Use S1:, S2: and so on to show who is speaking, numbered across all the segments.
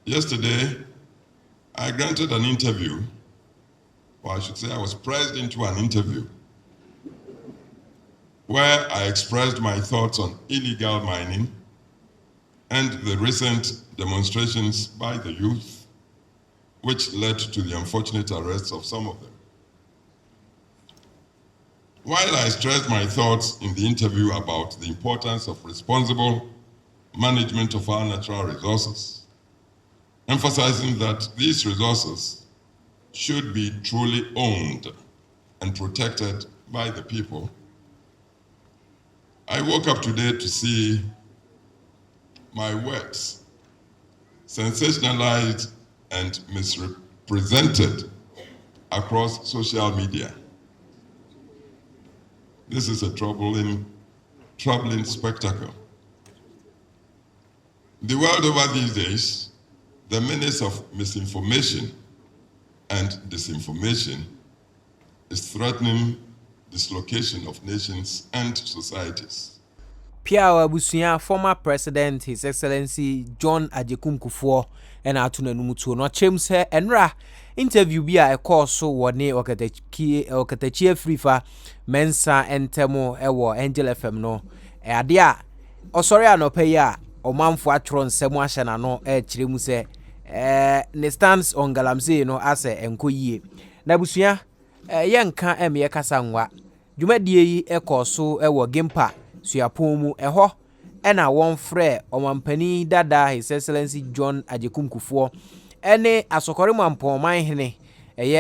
S1: Yesterday, I granted an interview, or I should say I was pressed into an interview, where I expressed my thoughts on illegal mining and the recent demonstrations by the youth, which led to the unfortunate arrests of some of them. While I stressed my thoughts in the interview about the importance of responsible management of our natural resources, emphasizing that these resources should be truly owned and protected by the people, I woke up today to see my words sensationalized and misrepresented across social media. This is a troubling spectacle. The world over these days, the menace of misinformation and disinformation is threatening dislocation of nations and societies.
S2: Pierre Abusuya, former president, His Excellency John Agyekum Kufour, and Atuna Numutu no James Enra interview bi a call so wone okatachi afrifa mensa entemo ewo Angel FM no ade a osori anope ya omanfo atro nsemo ahye na no kire mu se ne stands on Galamsey no ase enkoyie na Abusuya yenka eme kasa nwa dwumadie yi call so ewo GIMPA suapon mu eho ena won frɛ omampani dada His Excellency John Agyekum Kufour ene asokore mampoman hene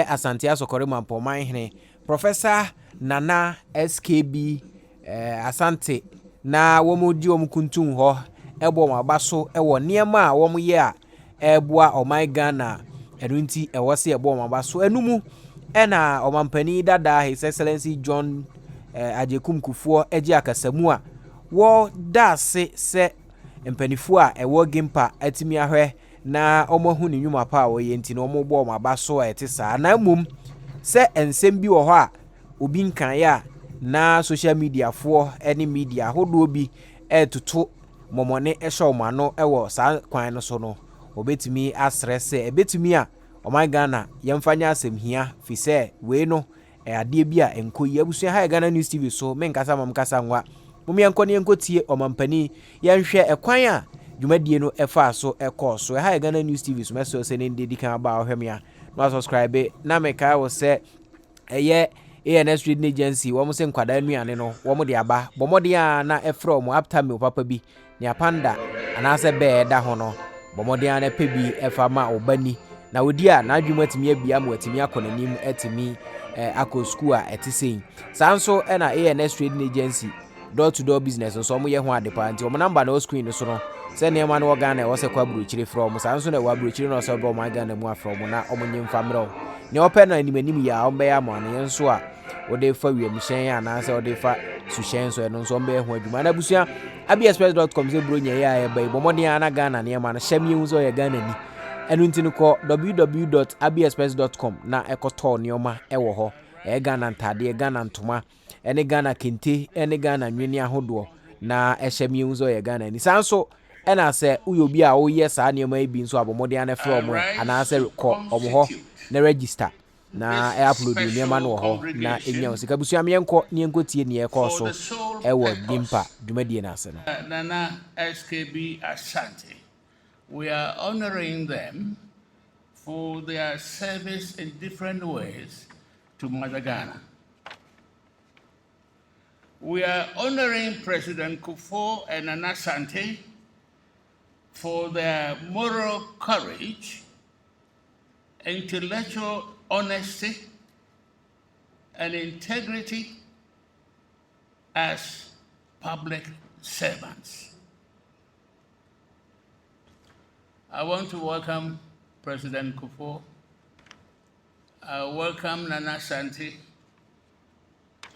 S2: asante asokore mampoman hene Professor Nana SKB asante na womodi omkuntun ho ebo mabaso ewo niema a womoye a eboa oman Ghana enunti ewose ebo mabaso enumu ena omampani dada His Excellency John Agyekum Kufour eji akasamu a wo da se mpanifo a ewo GIMPA atimi ahwe na omohu ne nwuma pa wo ye ntino omo bo maba so ete saa na mum se ensem bi wo ho a obi nkan ya na social media fo any media hodo bi etutu momone ehye omano ewo saa kwan no so no obetimi asrese ebetimi a oman Ghana yemfanya asem hia fi se we no ade bi a enkoyi Abusua ha Ghana News TV so menkasa mamkasa nwa mumianko ne enkotie omampani yenhwe ekwan a dwumadie no efa so ekọ ha Ghana News TV so meso se ne ndedi kan ba ohwemia no subscribe na meka wo se eye ANS Trading Agency wo mo se nkwada nuane no wo mo de aba bomode a na efro mo aptame papa bi ne apanda anase be da ho no bomode a na pe bi efa ma obani na wodi a na adwuma timi abia mo atimi akonanim atimi akọ school a etisen sanso na ANS Trading Agency door to door business so mo ye ho ade pa nti o number na screen so no se ne ma no Ghana wo se kwa buruchire from sanso na wa buruchire no so be o ma Ghana mu afro na o mo nyimfa mro ne open na animanim ya o be ya mo ne nso a wo de fa wiem hyen ya na se wo de fa su hyen so no so be ho adwuma na Abusua abspress.com se bro nya ya e bai bomode ana Ghana ne ma na hyamie hu so ye Ghana ni enu ntinu ko www.abspress.com na ekoto neoma ewo ho Ghana ntade Ghana ntoma ene Ghana kente ene Ghana nwini ahodo na ehyamie hu so ye Ghana ni sanso ena se uyobi a wo ye saa neoma ibi nso abomode ana from ana se ko omo ho na register na upload neoma no ho na enya o sika Abusua menko ne enkotie ne ekoso ewo GIMPA dwumadie na ase no
S3: Nana SKB Asante. We are honoring them for their service in different ways to Mother Ghana. We are honoring President Kufour and Nana Asante for their moral courage, intellectual honesty, and integrity as public servants. I want to welcome President Kufour. I welcome Nana Asante.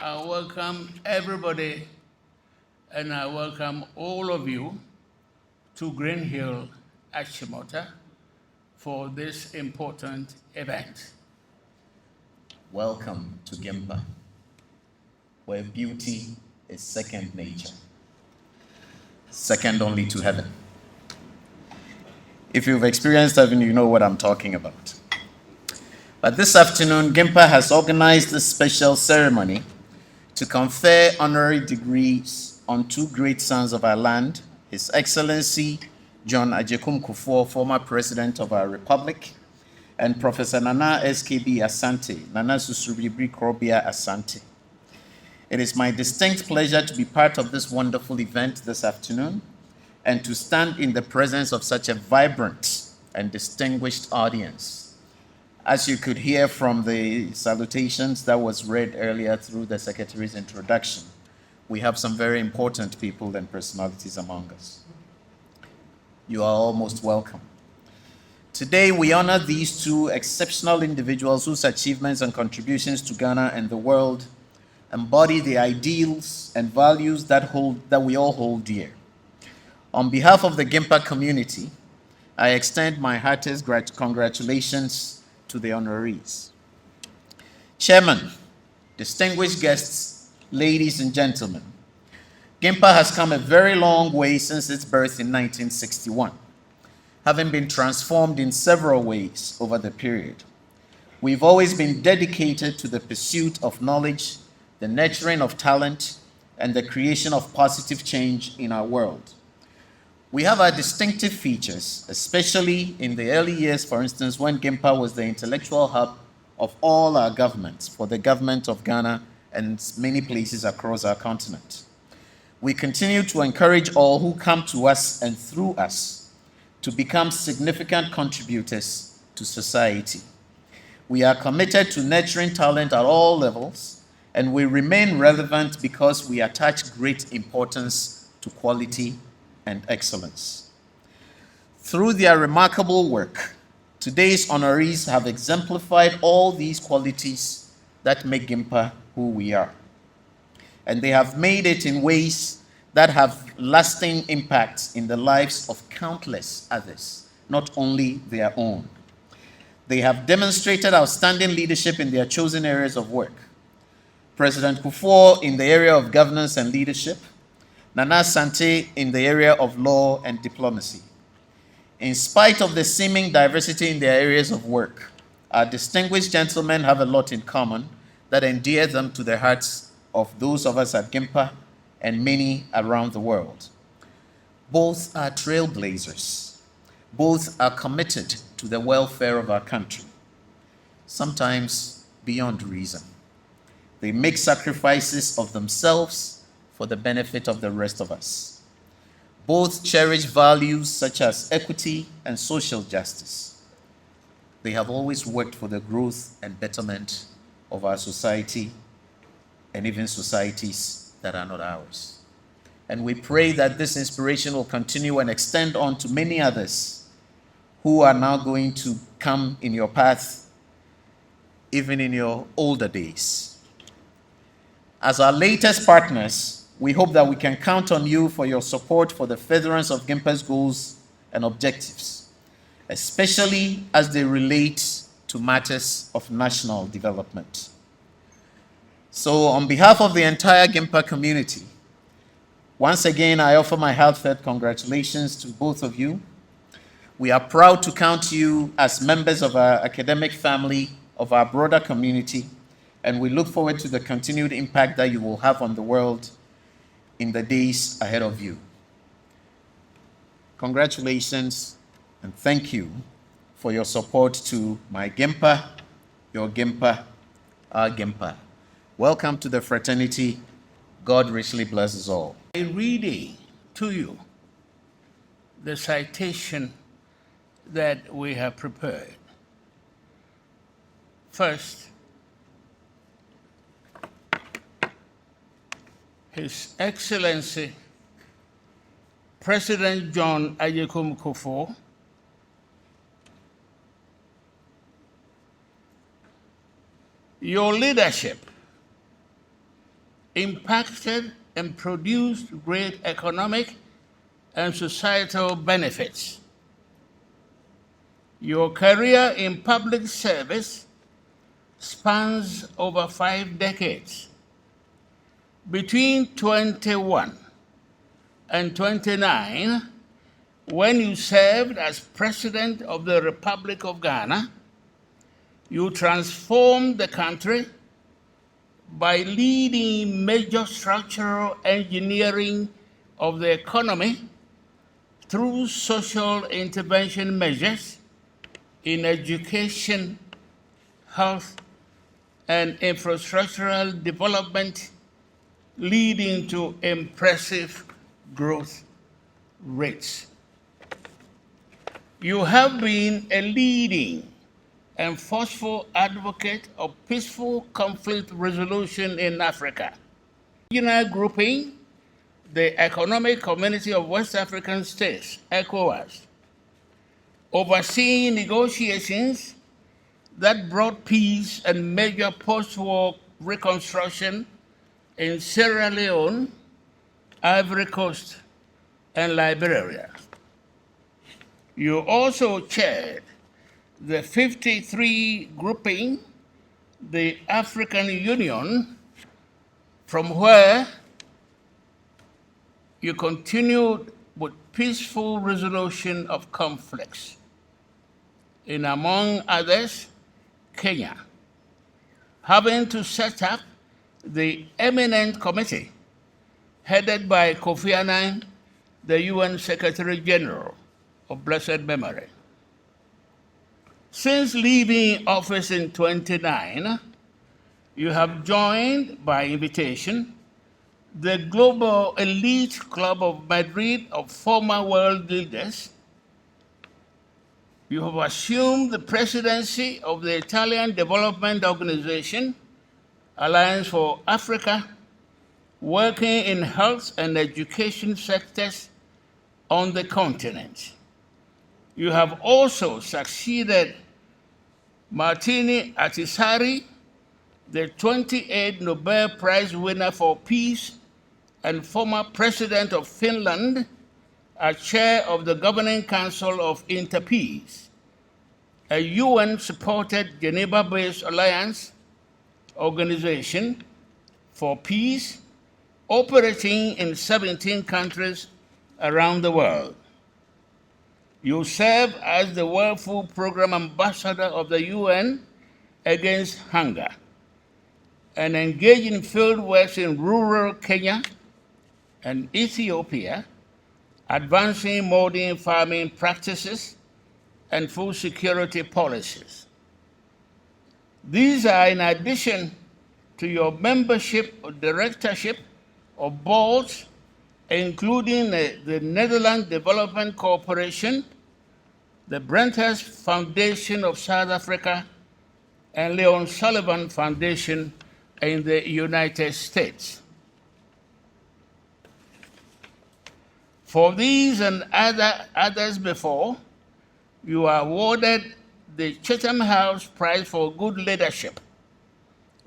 S3: I welcome everybody, and I welcome all of you to Green Hill, Achimota, for this important event.
S4: Welcome to GIMPA, where beauty is second nature, second only to heaven. If you've experienced heaven, you know what I'm talking about. But this afternoon, GIMPA has organized this special ceremony to confer honorary degrees on two great sons of our land, His Excellency John Agyekum Kufour, former President of our Republic, and Professor Nana SKB Asante, Nana Susuribri Krobia Asante. It is my distinct pleasure to be part of this wonderful event this afternoon and to stand in the presence of such a vibrant and distinguished audience. As you could hear from the salutations that was read earlier through the Secretary's introduction, we have some very important people and personalities among us. You are all most welcome. Today, we honor these two exceptional individuals whose achievements and contributions to Ghana and the world embody the ideals and values that we all hold dear. On behalf of the GIMPA community, I extend my heartiest congratulations to the honorees. Chairman, distinguished guests, ladies and gentlemen, GIMPA has come a very long way since its birth in 1961, having been transformed in several ways over the period. We've always been dedicated to the pursuit of knowledge, the nurturing of talent, and the creation of positive change in our world. We have our distinctive features, especially in the early years, for instance, when GIMPA was the intellectual hub of all our governments, for the government of Ghana and many places across our continent. We continue to encourage all who come to us and through us to become significant contributors to society. We are committed to nurturing talent at all levels, and we remain relevant because we attach great importance to quality and excellence. Through their remarkable work, today's honorees have exemplified all these qualities that make GIMPA who we are. And they have made it in ways that have lasting impacts in the lives of countless others, not only their own. They have demonstrated outstanding leadership in their chosen areas of work. President Kufour in the area of governance and leadership, Nana Asante in the area of law and diplomacy. In spite of the seeming diversity in their areas of work, our distinguished gentlemen have a lot in common that endear them to the hearts of those of us at GIMPA and many around the world. Both are trailblazers. Both are committed to the welfare of our country, sometimes beyond reason. They make sacrifices of themselves for the benefit of the rest of us. Both cherish values such as equity and social justice. They have always worked for the growth and betterment of our society and even societies that are not ours. And we pray that this inspiration will continue and extend on to many others who are now going to come in your path, even in your older days. As our latest partners, we hope that we can count on you for your support for the furtherance of GIMPA's goals and objectives, especially as they relate to matters of national development. So on behalf of the entire GIMPA community, once again, I offer my heartfelt congratulations to both of you. We are proud to count you as members of our academic family, of our broader community, and we look forward to the continued impact that you will have on the world in the days ahead of you. Congratulations and thank you for your support to my GIMPA, your GIMPA, our GIMPA. Welcome to the fraternity. God richly bless us all.
S3: I'm reading to you the citation that we have prepared. First, His Excellency President John Agyekum Kufour, your leadership impacted and produced great economic and societal benefits. Your career in public service spans over 5 decades. Between 21 and 29, when you served as President of the Republic of Ghana, you transformed the country by leading major structural engineering of the economy through social intervention measures in education, health, and infrastructural development, leading to impressive growth rates. You have been a leading and forceful advocate of peaceful conflict resolution in Africa. Regional grouping, the Economic Community of West African States, ECOWAS, overseeing negotiations that brought peace and major post-war reconstruction in Sierra Leone, Ivory Coast, and Liberia. You also chaired the 53 grouping, the African Union, from where you continued with peaceful resolution of conflicts in, among others, Kenya, having to set up the eminent committee headed by Kofi Annan, the UN Secretary General of blessed memory. Since leaving office in 2009, you have joined by invitation the Global Elite Club of Madrid of former world leaders. You have assumed the presidency of the Italian Development Organization, Alliance for Africa, working in health and education sectors on the continent. You have also succeeded Martini Ahtisaari, the 28th Nobel Prize winner for peace and former president of Finland, as chair of the Governing Council of Interpeace, a UN-supported Geneva-based alliance organization for peace operating in 17 countries around the world. You serve as the World Food Programme Ambassador of the UN against hunger and engage in field works in rural Kenya and Ethiopia, advancing modern farming practices and food security policies. These are in addition to your membership or directorship of boards, including the Netherlands Development Corporation, the Brenthurst Foundation of South Africa, and Leon Sullivan Foundation in the United States. For these and others before, you are awarded the Chatham House Prize for Good Leadership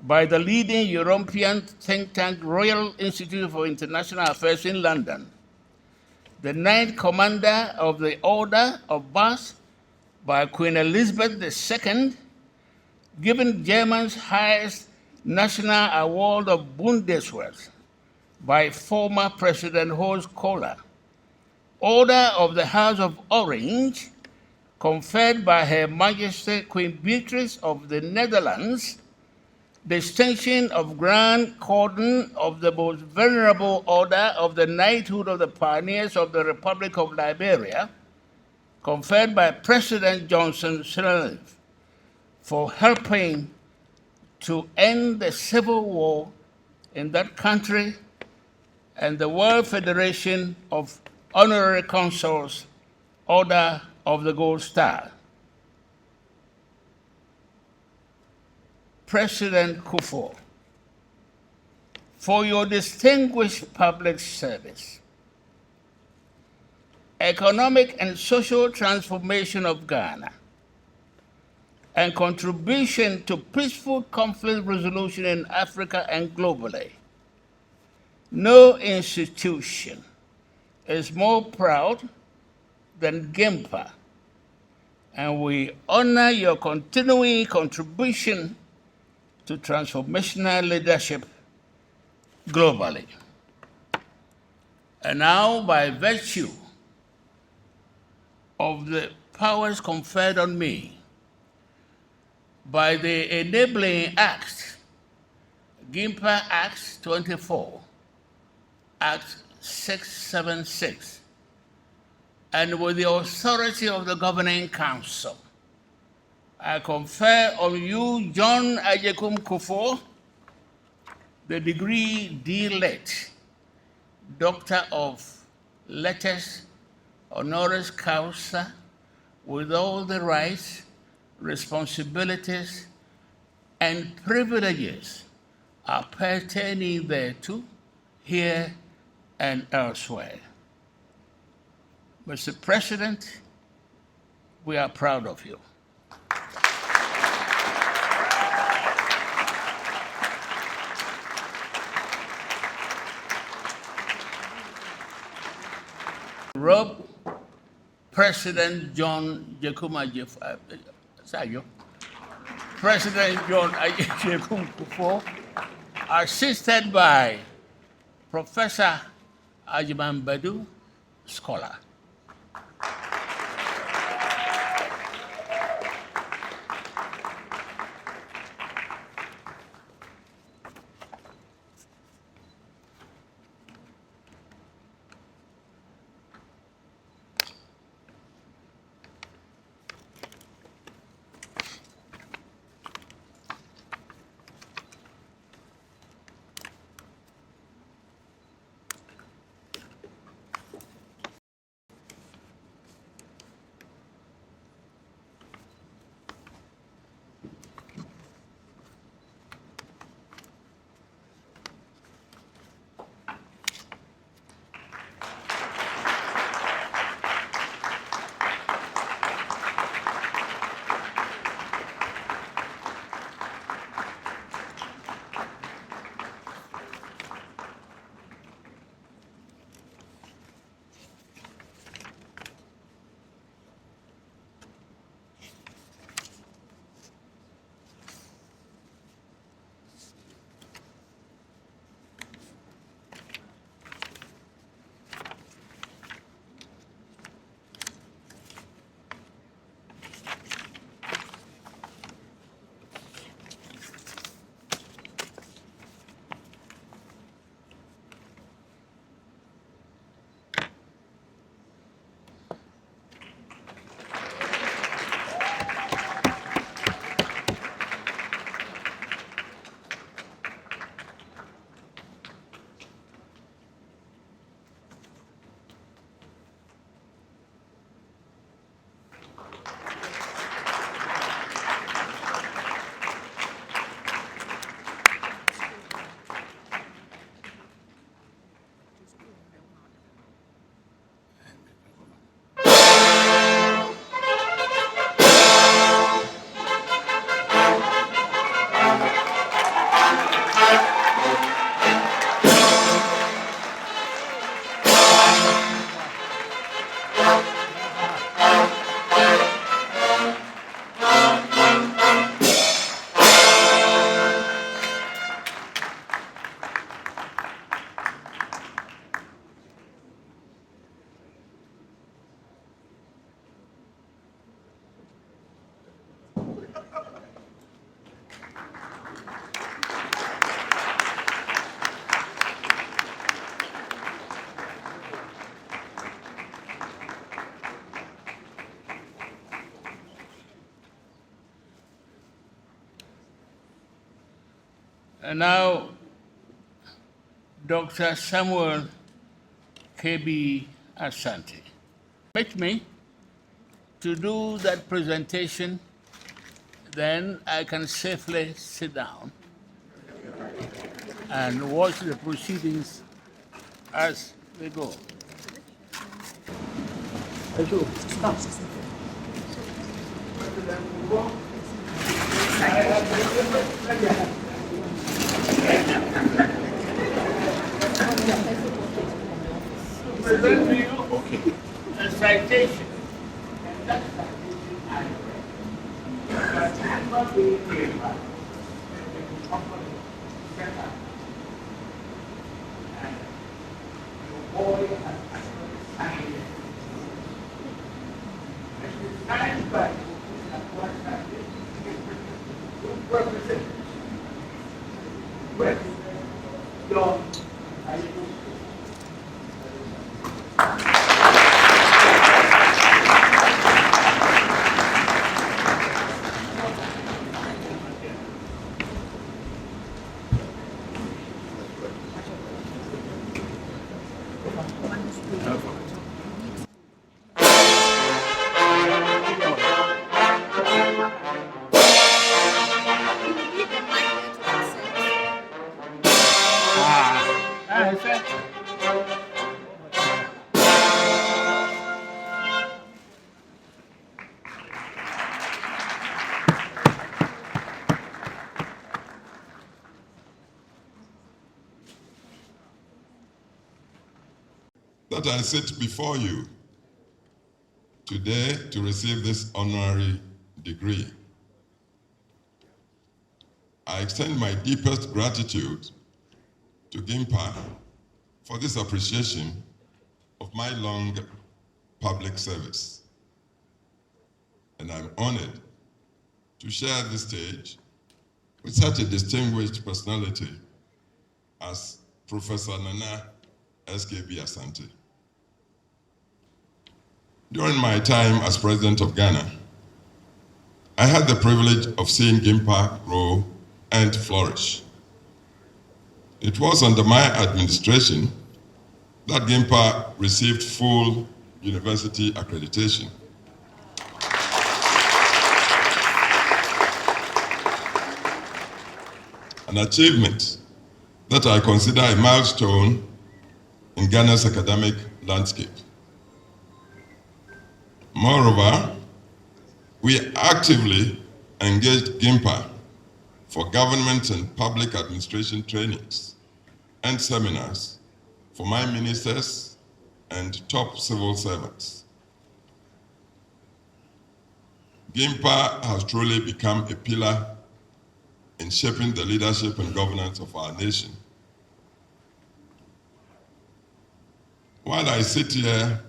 S3: by the leading European think tank Royal Institute for International Affairs in London, the 9th Commander of the Order of Bath by Queen Elizabeth II, given Germany's highest national award of Bundeswehr by former President Horst Kohler, Order of the House of Orange, conferred by Her Majesty Queen Beatrice of the Netherlands, distinction of Grand Cordon of the Most Venerable Order of the Knighthood of the Pioneers of the Republic of Liberia, conferred by President Johnson Sirleaf, for helping to end the civil war in that country, and the World Federation of Honorary Consuls Order of the Gold Star. President Kufour, for your distinguished public service, economic and social transformation of Ghana, and contribution to peaceful conflict resolution in Africa and globally, no institution is more proud than GIMPA, and we honor your continuing contribution to transformational leadership globally. And now, by virtue of the powers conferred on me by the enabling Act, GIMPA Act 24, Act 676, and with the authority of the Governing Council, I confer on you, John Agyekum Kufour, the degree D.Litt, Doctor of Letters, honoris causa, with all the rights, responsibilities, and privileges pertaining thereto, here and elsewhere. Mr. President, we are proud of you. Rob, President John President John Agyekum Kufour, assisted by Professor Ajiman Badu, scholar. And now, Dr. Samuel K.B. Asante. Permit me to do that presentation, then I can safely sit down and watch the proceedings as they go. Present to you a citation. And that citation
S1: That I sit before you today to receive this honorary degree. I extend my deepest gratitude to GIMPA for this appreciation of my long public service. And I'm honored to share this stage with such a distinguished personality as Professor Nana SKB Asante. During my time as President of Ghana, I had the privilege of seeing GIMPA grow and flourish. It was under my administration that GIMPA received full university accreditation. An achievement that I consider a milestone in Ghana's academic landscape. Moreover, we actively engaged GIMPA for government and public administration trainings and seminars for my ministers and top civil servants. GIMPA has truly become a pillar in shaping the leadership and governance of our nation. While I sit here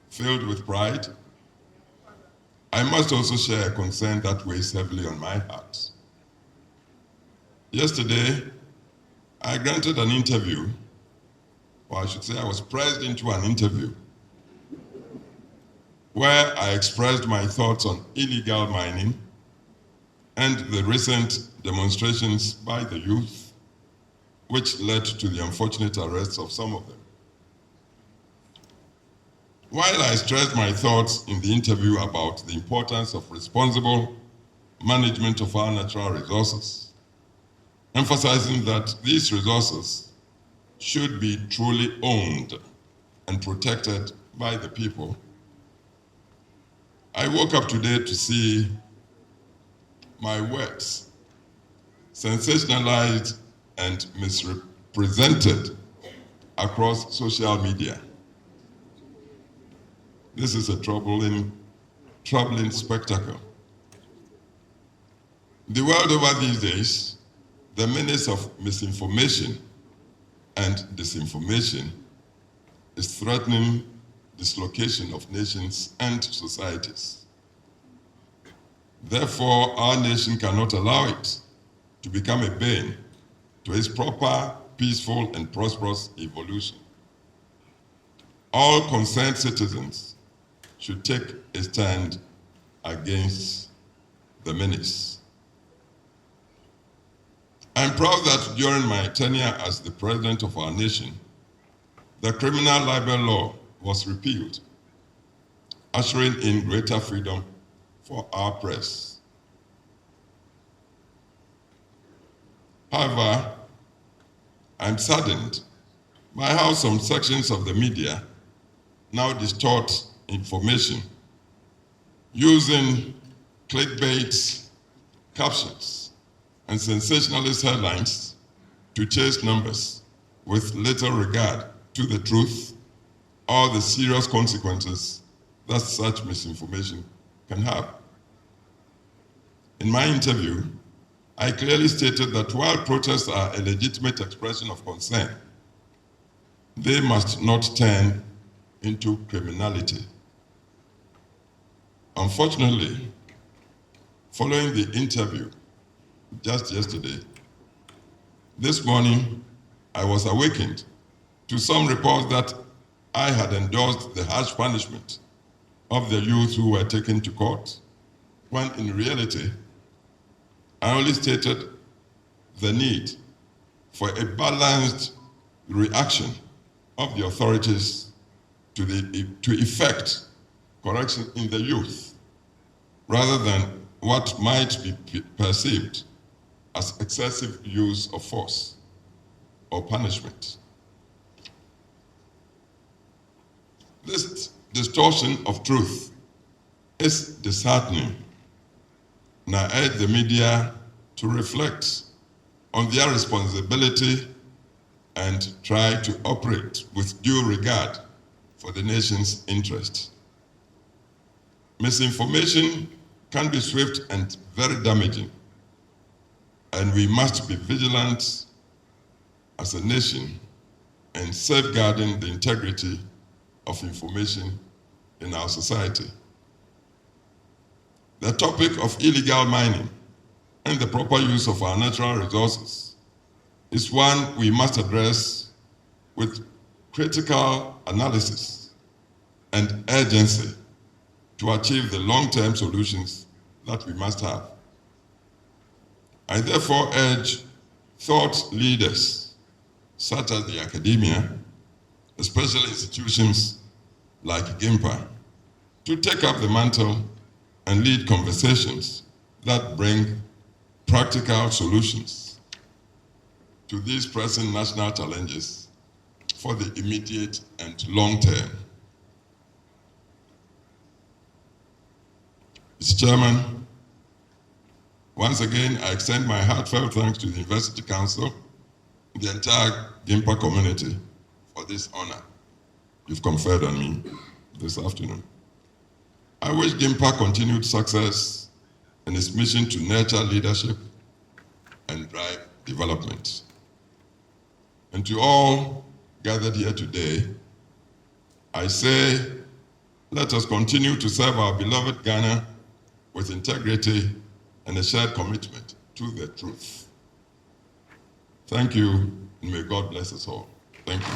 S1: filled with pride, I must also share a concern that weighs heavily on my heart. Yesterday, I granted an interview, or I should say I was pressed into an interview, where I expressed my thoughts on illegal mining and the recent demonstrations by the youth, which led to the unfortunate arrests of some of them. While I stressed my thoughts in the interview about the importance of responsible management of our natural resources, emphasizing that these resources should be truly owned and protected by the people, I woke up today to see my words sensationalized and misrepresented across social media. This is a troubling spectacle. The world over these days, the menace of misinformation and disinformation is threatening dislocation of nations and societies. Therefore, our nation cannot allow it to become a bane to its proper, peaceful, and prosperous evolution. All concerned citizens should take a stand against the menace. I'm proud that during my tenure as the president of our nation, the criminal libel law was repealed, ushering in greater freedom for our press. However, I'm saddened by how some sections of the media now distort information using clickbait, captions, and sensationalist headlines to chase numbers with little regard to the truth or the serious consequences that such misinformation can have. In my interview, I clearly stated that while protests are a legitimate expression of concern, they must not turn into criminality. Unfortunately, following the interview, just yesterday. This morning, I was awakened to some reports that I had endorsed the harsh punishment of the youth who were taken to court, when in reality, I only stated the need for a balanced reaction of the authorities to effect correction in the youth, rather than what might be perceived as excessive use of force or punishment. This distortion of truth is disheartening, and I urge the media to reflect on their responsibility and try to operate with due regard for the nation's interest. Misinformation can be swift and very damaging, and we must be vigilant as a nation in safeguarding the integrity of information in our society. The topic of illegal mining and the proper use of our natural resources is one we must address with critical analysis and urgency to achieve the long-term solutions that we must have. I therefore urge thought leaders, such as the academia, especially institutions like GIMPA, to take up the mantle and lead conversations that bring practical solutions to these pressing national challenges for the immediate and long term. Mr. Chairman, once again, I extend my heartfelt thanks to the University Council and the entire GIMPA community for this honor you've conferred on me this afternoon. I wish GIMPA continued success in its mission to nurture leadership and drive development. And to all gathered here today, I say, let us continue to serve our beloved Ghana with integrity and a shared commitment to the truth. Thank you, and may God bless us all. Thank you.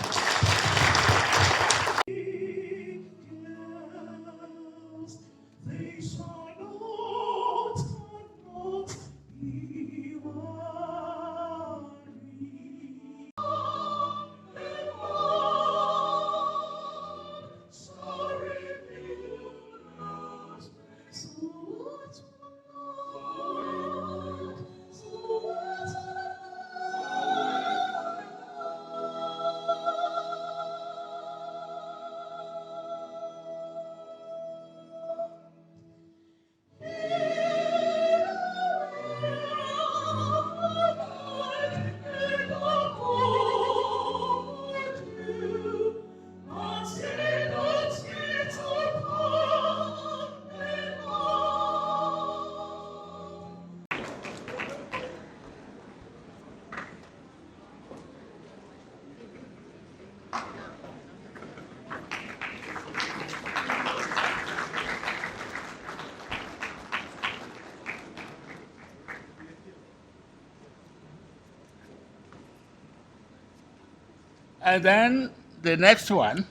S3: And then the next one,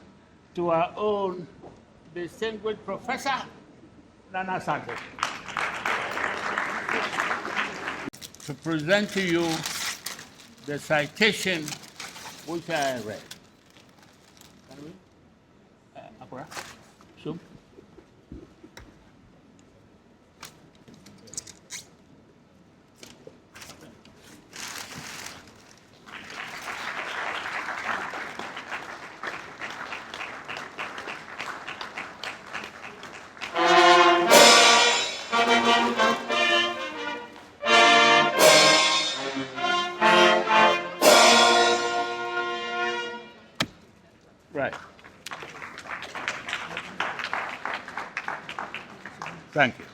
S3: to our own distinguished Professor Nana Sako, to present to you the citation which I read. Can we? Akura? Zoom? Right. Thank you.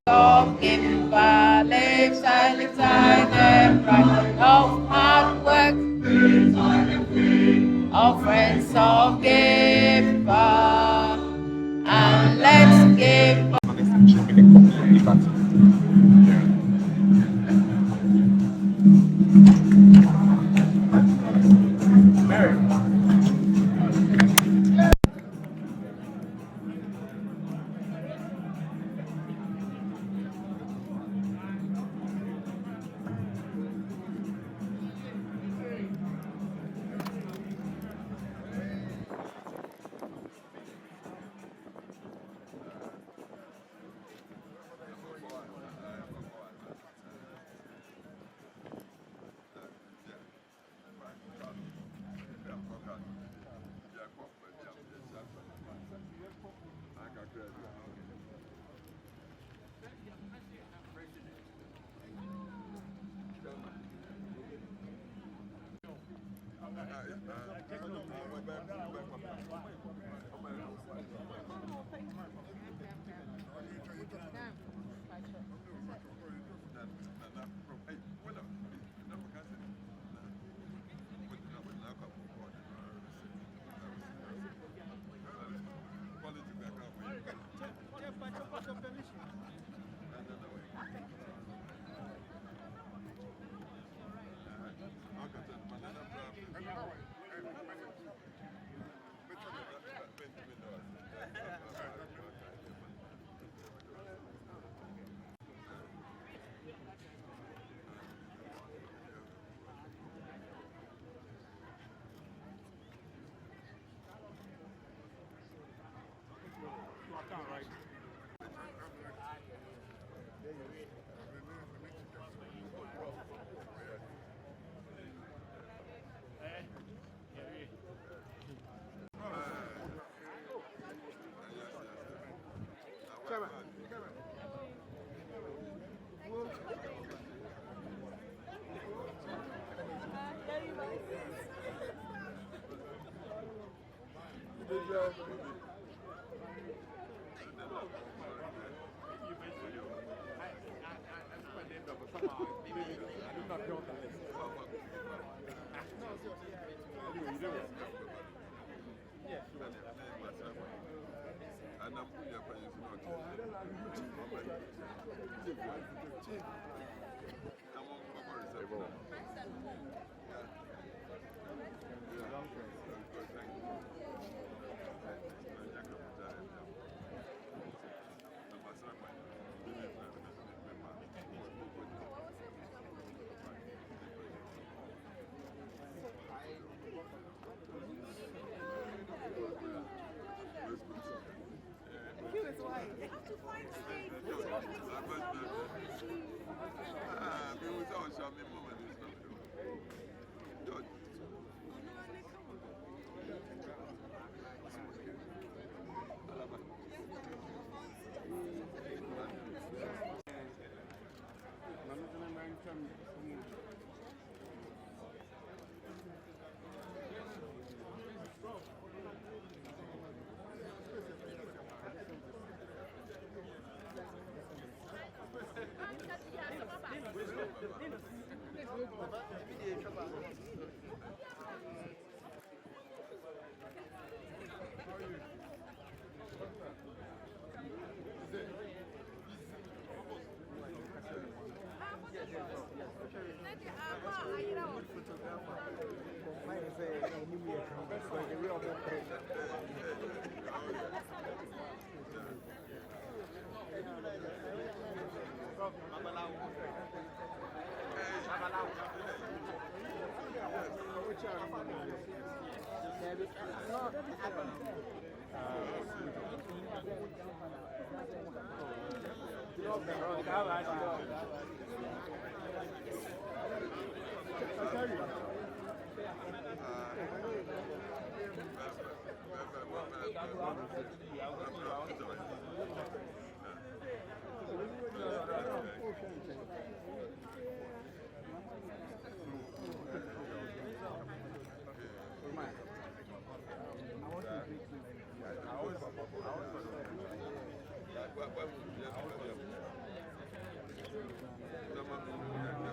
S5: Of GIMPA, live silent, silent, right, of hard work, of friends of GIMPA, and let's give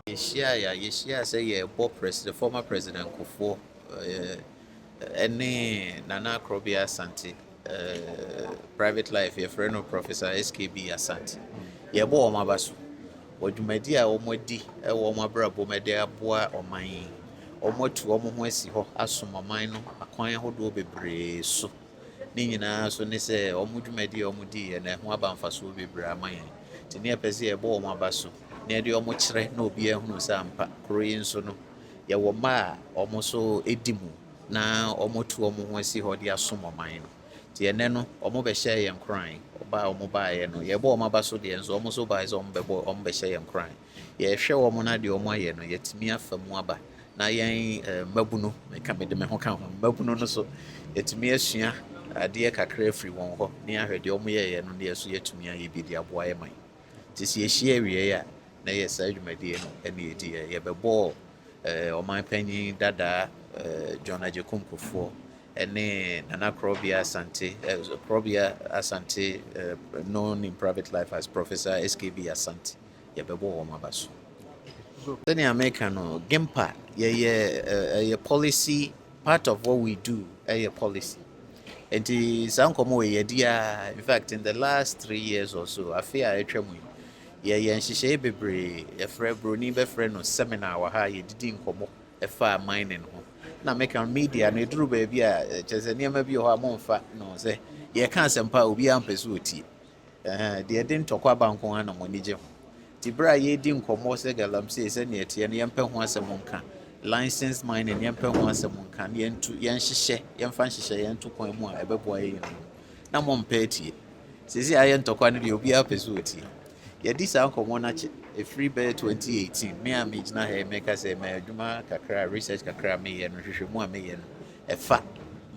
S4: Yeshia say yeah, the former President Kufour, any Nana Krobia Asante, private life, your friend or Professor SKB Asante. Yeah, bo mabasu. Wadwumadi a wɔmadi wɔ wɔn abrabɔ mu de aboa ɔman wɔn atu wɔn ho asi hɔ asom ɔman no akwan ahodoɔ bebree so ne nyinaa so ne sɛ wɔn dwumadi a wɔn di yɛ na ho aba mfasoɔ bebree ama yɛn te ne yɛpɛ sɛ yɛbɔ wɔn aba so na yɛde wɔn kyerɛ na obi ahunu sɛ ampa kuro yi nso no yɛwɔ mma a wɔn so edi mu na wɔn atu wɔn ho asi hɔ de asom ɔman no te ɛnɛ no wɔn bɛhyɛ yɛn koran wɔn baeɛ no yɛbɔ wɔn aba so deɛ nso wɔn so baeɛ sɛ wɔn bɛhyɛ yɛn koran yɛhwɛ wɔn na deɛ wɔn ayɛ no yɛtumi afa mu aba na yɛn mmabunu meka mede me ho ka ho mmabunu no so yɛtumi asua adeɛ kakra afiri wɔn hɔ ne ahwɛ deɛ wɔn yɛyɛ no ne yɛso yɛtumi ayɛ bi de aboa yɛ man te sɛ yɛhyia awie a na yɛ saa dwumadie no ɛne yɛdi yɛbɛbɔ ɔman panyin dadaa John Agyekum Kufour and Nana Krobia Asante, known in private life as Professor SKB Asante. Yabebo Omabasu. Then American GIMPA, a policy, part of what we do, a policy. And it's in fact, in the last 3 years or so, I fear I tremble. And she say, Bebre, a friend, Bruni, a friend, or seminar, or you didn't come a far mining home. Now make on media, and a drew baby, just a near maybe or more fat, no, say, ye can't sempa will be ampesuti. They didn't talk about Koana Monijum. Tibra ye dim comose Galamsey, send yet, and yamper once a monka. Licensed mine and yamper once a monka, yen to yan shishe, yan fancy, yan 2.1, a boy. Now, mon petty. Says I am talking you'll be up as witty. Yet this uncle one a free bed 2018. Me and me na here make us a Juma Kakra research Kakra me and Rishimu me and a fat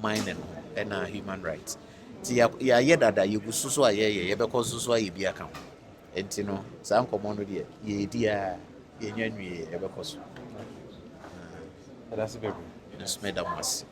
S4: mine and human rights. Ya that you go so a year because so I be account. And you know, some common ye dear ye ever cause. That's a baby. Just made a mess.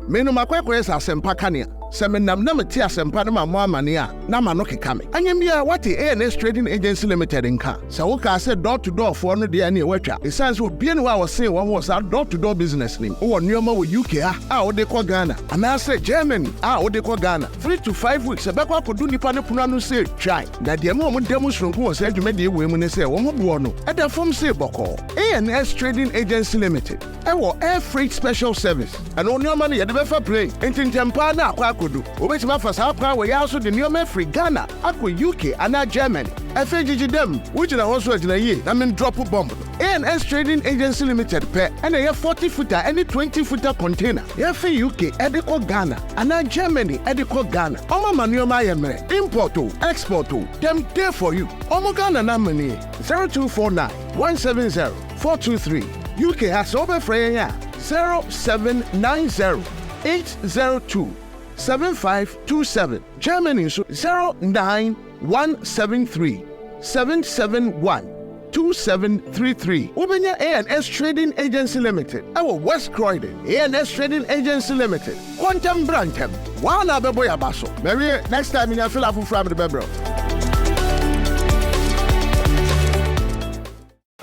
S6: Me no makwekwe sa sempa kania se menam na meti asempa no ma mo amane a na ma no keka me anyam bia what ANS Trading Agency Limited nka se wo ka se door to door for no de na e watwa e sense wo bia no wa wo se wo sa door to door business nim wo nyoma wo UK a wo de ko Ghana ana se Germany a wo de ko Ghana 3 to 5 weeks e be kwa kodu nipa ne puna no se try na de mo demonstration wo se adwuma de we mu ne se wo mo bo no e da form se boko ANS Trading Agency Limited e wo air freight special service and on nyoma no ye de be fa play entintempa na akwa kodu obetima fa sa akwa we ya so de nyoma free Ghana akwa UK ana Germany FAGG dem which na also agina ye na men drop bomb ANS Trading Agency Limited pe and a 40 footer any 20 footer container ye fa UK ediko Ghana ana Germany ediko Ghana omo manuoma ye mere import o export o dem there for you omo Ghana na money 0249 170 423 UK has over free 0790 802 7527 Germany 09173 771 2733 Ubenya ANS Trading Agency Limited our West Croydon ANS Trading Agency Limited Quantum Brantem Wana Beboya Baso Mary next time in your fill up from the Bebro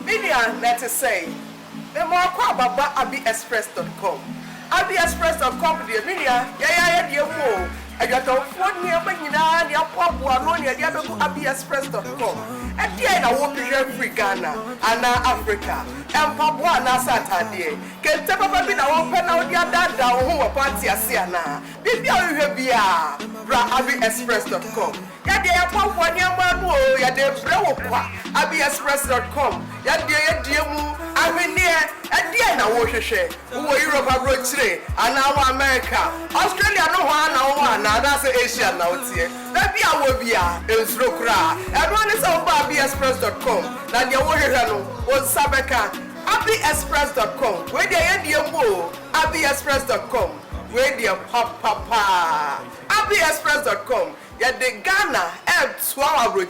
S7: Media let us say the more about Ex-Prez.com Ex-Prez.com the media dear mo I got a phone near Benina near Papua Nonia the Ex-Prez.com and then I want to free Ghana and Africa and Papua na Saturday can tell me now open out your dada who party asiana baby you have Ex-Prez.com ya de Papua near Manu ya de Brewopa Ex-Prez.com ya de mu Avenia and then I wash a share who Europe abroad today and now America Australia no one that's Asia now here baby I will be in Srokra everyone is on Ex-Prez.com now the one was Sabeka Ex-Prez.com where they end your mo Ex-Prez.com where they papa Ex-Prez.com ya de Ghana and 12 abroad